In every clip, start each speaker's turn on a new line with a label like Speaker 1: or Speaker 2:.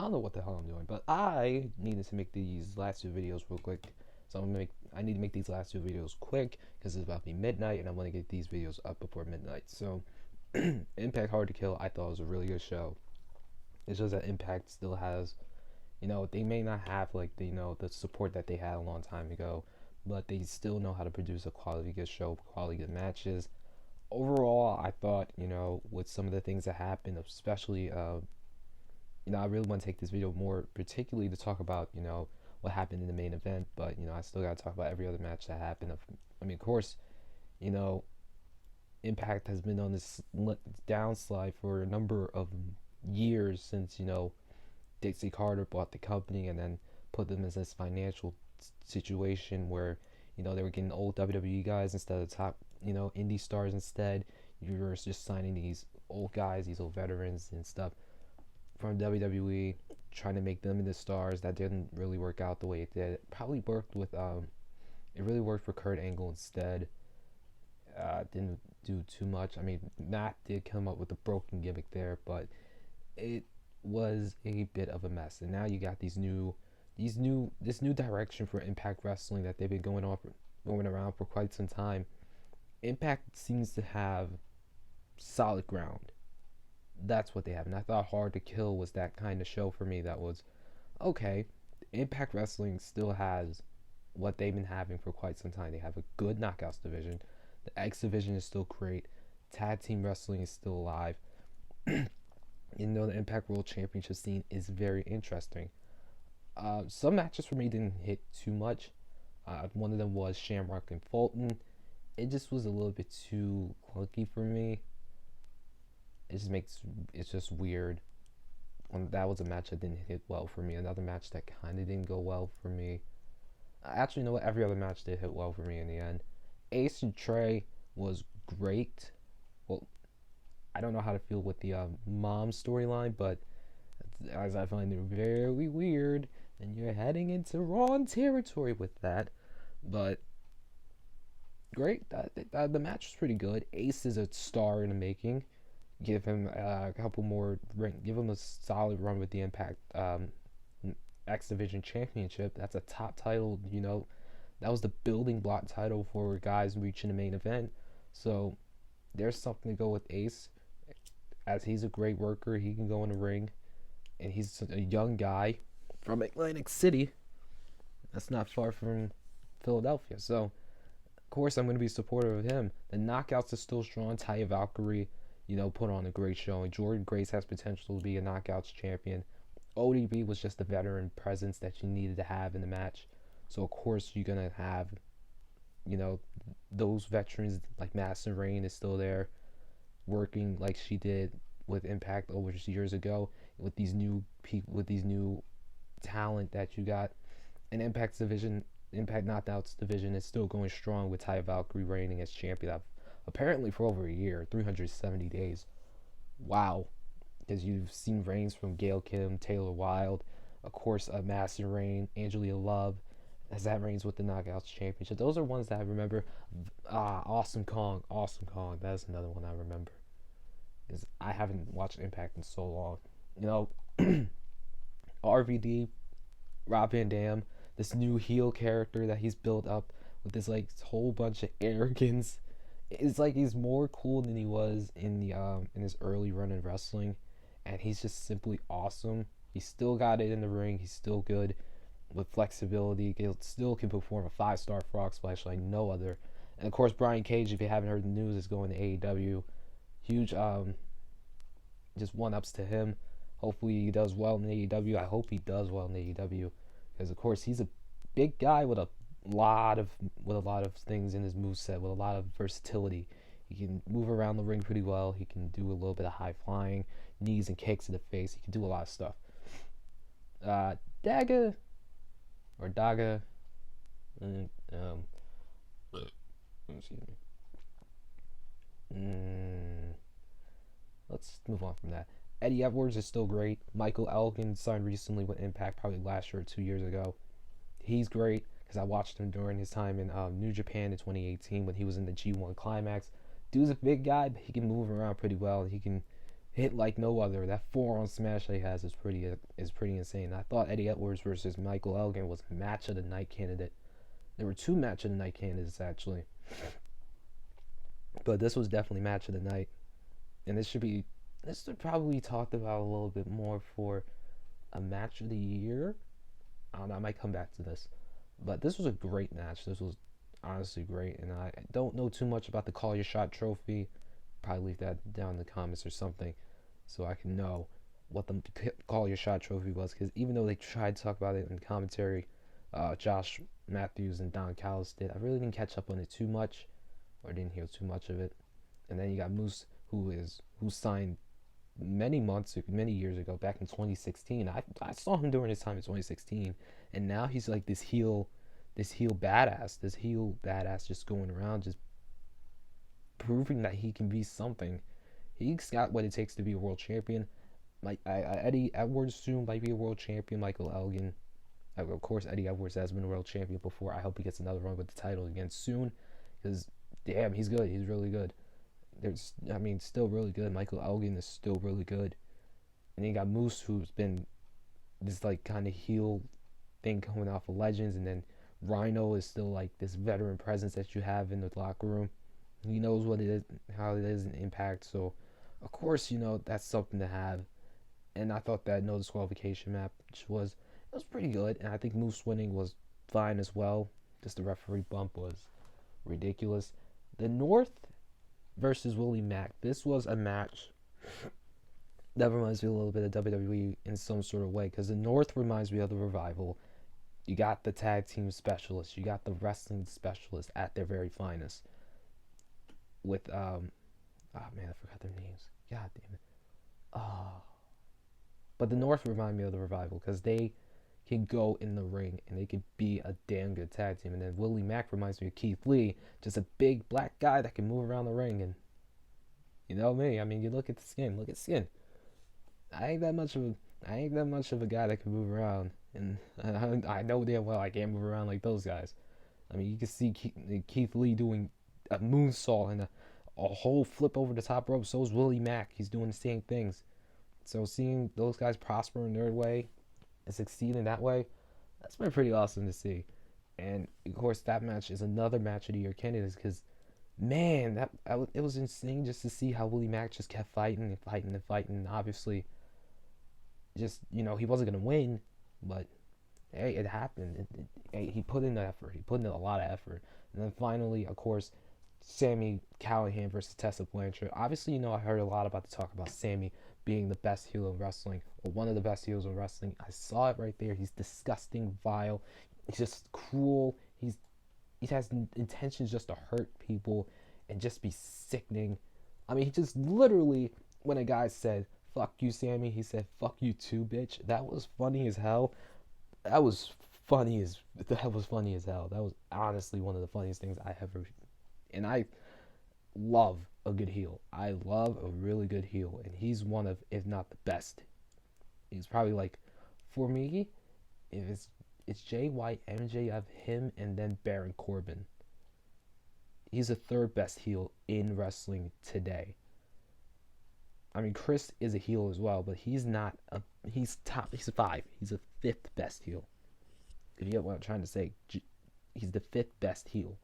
Speaker 1: don't know what the hell I'm doing, but I needed to make these last two videos real quick. So I need to make these last two videos quick because it's about to be midnight, and I want to get these videos up before midnight. So, Impact Hard to Kill, I thought was a really good show. It's just that Impact still has, they may not have like the support that they had a long time ago, but they still know how to produce a quality good show, quality good matches. Overall, I thought, with some of the things that happened, especially I really want to take this video more particularly to talk about, what happened in the main event, but, I still got to talk about every other match that happened. Of course, you know, Impact has been on this downslide for a number of years since, Dixie Carter bought the company and then put them in this financial situation where, they were getting old WWE guys instead of top, indie stars instead. You were just signing these old guys, these old veterans and stuff from WWE, trying to make them into stars. That didn't really work out the way it did. It probably worked with it really worked for Kurt Angle instead. Didn't do too much. Matt did come up with a broken gimmick there, but it was a bit of a mess. And now you got this new direction for Impact Wrestling that they've been going around for quite some time. Impact seems to have solid ground. That's what they have. And I thought Hard to Kill was that kind of show for me that was okay. Impact Wrestling still has what they've been having for quite some time. They have a good knockouts division. The X division is still great. Tag team wrestling is still alive. The Impact World Championship scene is very interesting. Some matches for me didn't hit too much. One of them was Shamrock and Fulton. It just was a little bit too clunky for me. It's just weird. That was a match that didn't hit well for me. Another match that kind of didn't go well for me. Actually, you know what? Every other match did hit well for me in the end. Ace and Trey was great. Well, I don't know how to feel with the mom storyline, but as I find it very weird, and you're heading into wrong territory with that. But great. The match was pretty good. Ace is a star in the making. Give him a couple more. Give him a solid run with the Impact X Division Championship. That's a top title. That was the building block title for guys reaching the main event. So there's something to go with Ace, as he's a great worker. He can go in the ring, and he's a young guy from Atlantic City. That's not far from Philadelphia. So of course I'm going to be supportive of him. The knockouts are still strong. Taya Valkyrie, put on a great showing. Jordan Grace has potential to be a knockouts champion. ODB was just the veteran presence that you needed to have in the match. So of course you're gonna have, those veterans like Madison Rayne is still there, working like she did with Impact over years ago. With these new people, with these new talent that you got, and Impact Knockouts division is still going strong with Taya Valkyrie reigning as champion. Apparently for over a year, 370 days. Wow. Because you've seen reigns from Gail Kim, Taylor Wilde, of course, Madison Rayne, Angelia Love, as that reigns with the Knockouts Championship. Those are ones that I remember. Awesome Kong. That is another one I remember. Because I haven't watched Impact in so long. RVD, Rob Van Dam, this new heel character that he's built up with this whole bunch of arrogance. It's like he's more cool than he was in his early run in wrestling, and he's just simply awesome. He still got it in the ring. He's still good with flexibility. He still can perform a 5-star frog splash like no other. And of course, Brian Cage, if you haven't heard the news, is going to AEW. Huge, just one-ups to him. Hopefully he does well in AEW. I hope he does well in AEW, because of course he's a big guy with a lot of things in his moveset, with a lot of versatility. He can move around the ring pretty well. He can do a little bit of high flying, knees and kicks to the face. He can do a lot of stuff. Daga, excuse me. Let's move on from that. Eddie Edwards is still great. Michael Elgin signed recently with Impact, probably last year or 2 years ago. He's great because I watched him during his time in New Japan in 2018 when he was in the G1 Climax. Dude's a big guy, but he can move around pretty well. He can hit like no other. That forearm smash he has is pretty insane. I thought Eddie Edwards versus Michael Elgin was match of the night candidate. There were two match of the night candidates actually, but this was definitely match of the night, and this should probably be talked about a little bit more for a match of the year. I don't know, I might come back to this, but this was a great match. This was honestly great, and I don't know too much about the Call Your Shot trophy. Probably leave that down in the comments or something, so I can know what the Call Your Shot trophy was. Because even though they tried to talk about it in commentary, Josh Matthews and Don Callis did, I really didn't catch up on it too much, or didn't hear too much of it. And then you got Moose, who signed many years ago, back in 2016. I saw him during his time in 2016, and now he's like this heel badass, just going around, just proving that he can be something. He's got what it takes to be a world champion. Like Eddie Edwards soon might be a world champion. Michael Elgin, of course, Eddie Edwards has been a world champion before. I hope he gets another run with the title again soon, because damn, he's good. He's really good. Still really good. Michael Elgin is still really good. And then you got Moose, who's been this like kind of heel thing coming off of Legends, and then Rhino is still like this veteran presence that you have in the locker room. He knows what it is, how it is in Impact. So, of course, that's something to have. And I thought that no disqualification match was pretty good. And I think Moose winning was fine as well. Just the referee bump was ridiculous. The North versus Willie Mack. This was a match that reminds me a little bit of WWE in some sort of way, because the North reminds me of the Revival. You got the tag team specialists. You got the wrestling specialists at their very finest. With oh man, I forgot their names. God damn it. But the North remind me of the Revival, because they can go in the ring and they can be a damn good tag team. And then Willie Mack reminds me of Keith Lee, just a big black guy that can move around the ring. And you know me, you look at the skin. Look at skin. I ain't that much of a guy that can move around, and I know damn well I can't move around like those guys. You can see Keith Lee doing a moonsault and a whole flip over the top rope. So is Willie Mack. He's doing the same things. So seeing those guys prosper in their way and succeed in that way, that's been pretty awesome to see. And of course, that match is another match of the year candidate, because man, it was insane just to see how Willie Mack just kept fighting and fighting and fighting. And obviously, just he wasn't gonna win, but hey, it happened. He put in the effort. He put in a lot of effort. And then finally, of course, Sami Callihan versus Tessa Blanchard. Obviously, I heard a lot about the talk about Sami being the best heel in wrestling, or one of the best heels in wrestling. I saw it right there. He's disgusting, vile. He's just cruel. He has intentions just to hurt people and just be sickening. He just literally, when a guy said, "Fuck you, Sami," he said, "Fuck you too, bitch." That was funny as hell. That was funny as hell. That was honestly one of the funniest things I ever. And I love a good heel. I love a really good heel, and he's one of, if not the best. He's probably like, for me, if it's Jay White, MJF, him, and then Baron Corbin. He's the third best heel in wrestling today. Chris is a heel as well, but he's not he's top. He's a 5. He's the 5th best heel. If you get what I'm trying to say, he's the 5th best heel.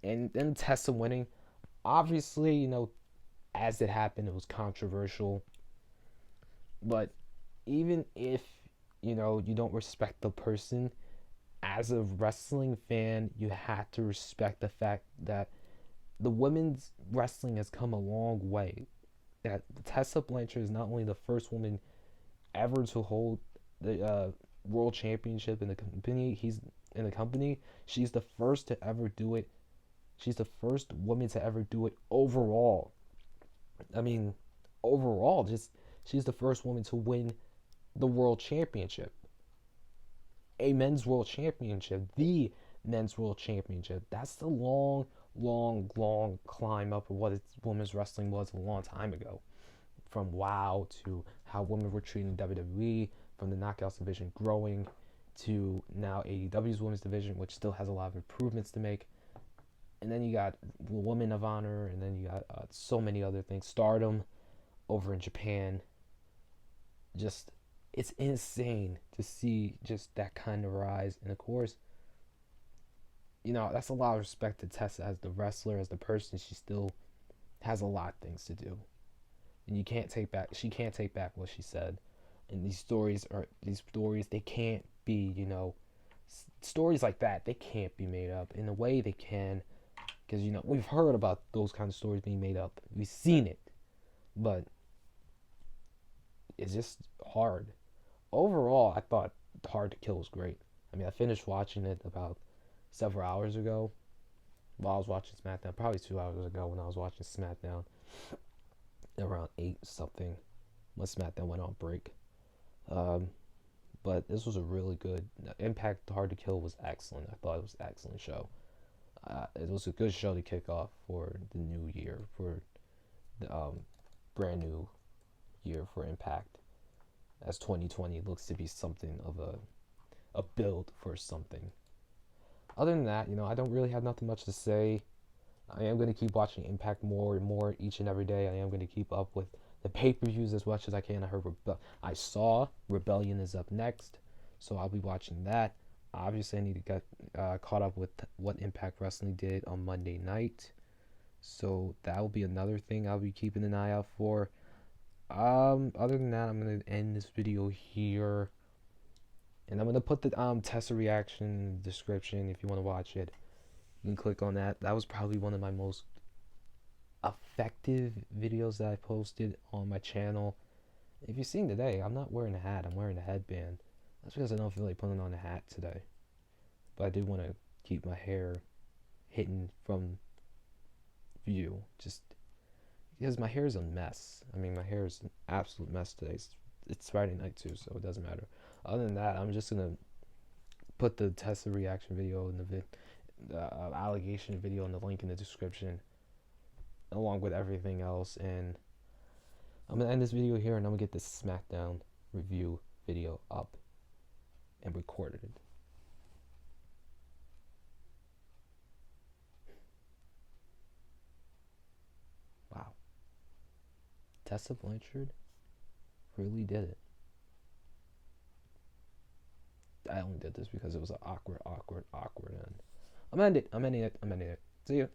Speaker 1: And then Tessa winning, obviously, as it happened, it was controversial. But even if, you don't respect the person, as a wrestling fan, you have to respect the fact that the women's wrestling has come a long way. That Tessa Blanchard is not only the first woman ever to hold the world championship in the company. She's the first to ever do it. She's the first woman to ever do it overall. Overall, she's the first woman to win the world championship. A men's world championship. The men's world championship. That's the long climb up of what women's wrestling was a long time ago. From WOW to how women were treated in WWE, from the Knockouts division growing to now AEW's women's division, which still has a lot of improvements to make. And then you got Women of Honor, and then you got so many other things. Stardom, over in Japan. Just, it's insane to see just that kind of rise. And of course, that's a lot of respect to Tessa as the wrestler, as the person. She still has a lot of things to do. And she can't take back what she said. And these stories, they can't be, stories like that, they can't be made up. In a way, they can, because, we've heard about those kind of stories being made up. We've seen it. But it's just hard. Overall, I thought Hard to Kill was great. I mean, I finished watching it about several hours ago while I was watching SmackDown. Probably 2 hours ago when I was watching SmackDown. Around 8 something when SmackDown went on break. But this was a really good Impact. Hard to Kill was excellent. I thought it was an excellent show. It was a good show to kick off for the new year, for the brand new year for Impact, as 2020 looks to be something of a build for something. Other than that, I don't really have nothing much to say. I am going to keep watching Impact more and more each and every day. I am going to keep up with the pay-per-views as much as I can. I saw Rebellion is up next, so I'll be watching that. Obviously, I need to get caught up with what Impact Wrestling did on Monday night, so that will be another thing I'll be keeping an eye out for. Other than that, I'm going to end this video here, and I'm going to put the Tessa reaction in the description if you want to watch it. You can click on that. That was probably one of my most effective videos that I posted on my channel. If you've seen today, I'm not wearing a hat. I'm wearing a headband. That's because I don't feel like putting on a hat today. But I do want to keep my hair hidden from view. Just because my hair is a mess. I mean, my hair is an absolute mess today. It's Friday night too, so it doesn't matter. Other than that, I'm just going to put the Tessa reaction video in the allegation video and the link in the description, along with everything else. And I'm gonna end this video here, and I'm gonna get this SmackDown review video up and recorded. Wow, Tessa Blanchard really did it. I only did this because it was an awkward end. I'm ending it. See ya.